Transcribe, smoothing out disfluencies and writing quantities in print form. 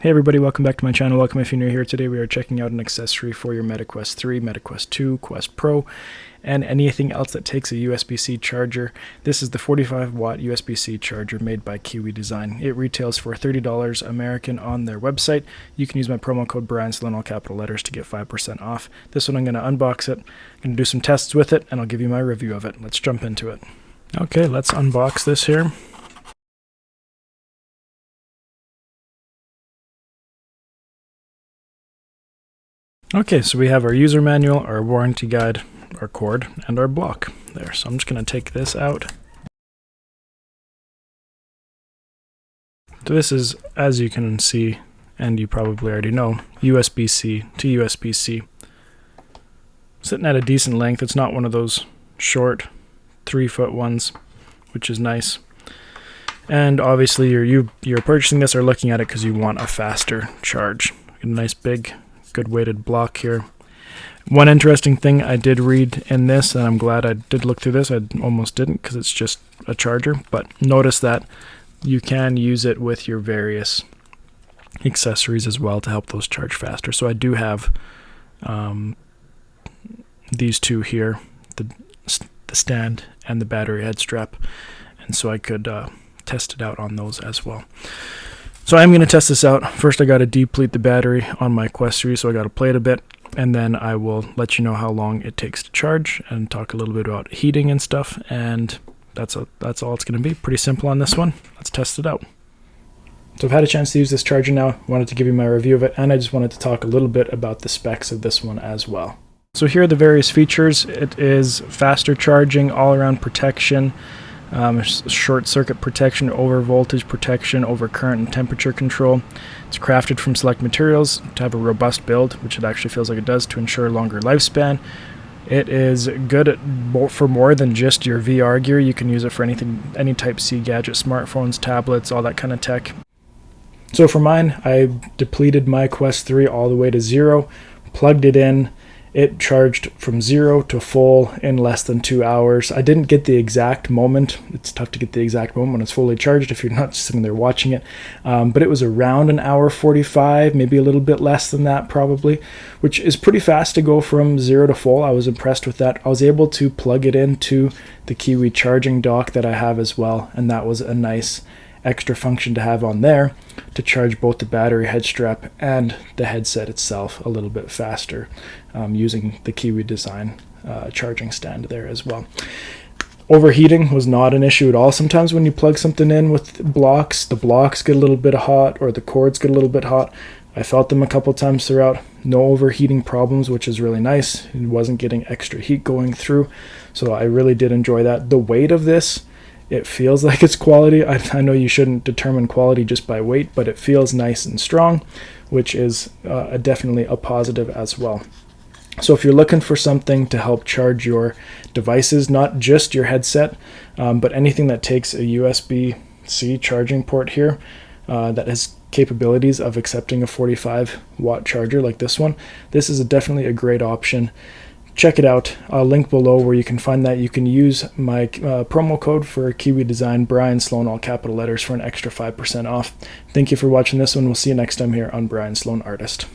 Hey everybody, welcome back to my channel. Welcome if you're new here. Today we are checking out an accessory for your Meta Quest 3, Meta Quest 2, Quest Pro, and anything else that takes a USB-C charger. This is the 45 watt USB-C charger made by Kiwi Design. It retails for $30 American on their website. You can use my promo code Brian, in all capital letters, to get 5% off. This one I'm going to unbox it, I'm going to do some tests with it, and I'll give you my review of it. Let's jump into it. Okay, let's unbox this here. Okay, so we have our user manual, our warranty guide, our cord, and our block there. So I'm just going to take this out. So this is, as you can see, and you probably already know, USB-C to USB-C. Sitting at a decent length. It's not one of those short 3-foot ones, which is nice. And obviously you're purchasing this or looking at it because you want a faster charge. A nice big good weighted block here. One interesting thing I did read in this, and I'm glad I did look through this, I almost didn't because it's just a charger, but notice that you can use it with your various accessories as well to help those charge faster. So I do have these two here, the stand and the battery head strap, and so I could test it out on those as well. So I'm going to test this out. First I got to deplete the battery on my Quest 3, so I got to play it a bit, and then I will let you know how long it takes to charge and talk a little bit about heating and stuff, and that's all it's going to be. Pretty simple on this one. Let's test it out. So I've had a chance to use this charger now. Wanted to give you my review of it, and I just wanted to talk a little bit about the specs of this one as well. So here are the various features. It is faster charging, all-around protection, short circuit protection, over voltage protection, over current and temperature control. It's crafted from select materials to have a robust build, which it actually feels like it does, to ensure longer lifespan. It is good for more than just your VR gear. You can use it for anything, any Type-C gadget, smartphones, tablets, all that kind of tech. So for mine, I depleted my Quest 3 all the way to 0, plugged it in. It charged from 0 to full in less than 2 hours. I didn't get the exact moment. It's tough to get the exact moment when it's fully charged if you're not sitting there watching it. But it was around an hour 45, maybe a little bit less than that probably, which is pretty fast to go from 0 to full. I was impressed with that. I was able to plug it into the Kiwi charging dock that I have as well, and that was a nice extra function to have on there to charge both the battery head strap and the headset itself a little bit faster, using the Kiwi Design charging stand there as well. Overheating was not an issue at all. Sometimes when you plug something in with blocks, the blocks get a little bit hot or the cords get a little bit hot. I felt them a couple times throughout. No overheating problems, which is really nice. It wasn't getting extra heat going through, so I really did enjoy that. The weight of this, it feels like it's quality. I know you shouldn't determine quality just by weight, but it feels nice and strong, which is definitely a positive as well. So if you're looking for something to help charge your devices, not just your headset, but anything that takes a USB-C charging port here that has capabilities of accepting a 45 watt charger like this one, this is definitely a great option. Check it out. I'll link below where you can find that. You can use my promo code for Kiwi Design, Brian, all capital letters, for an extra 5% off. Thank you for watching this one. We'll see you next time here on Brian Sloan Artist.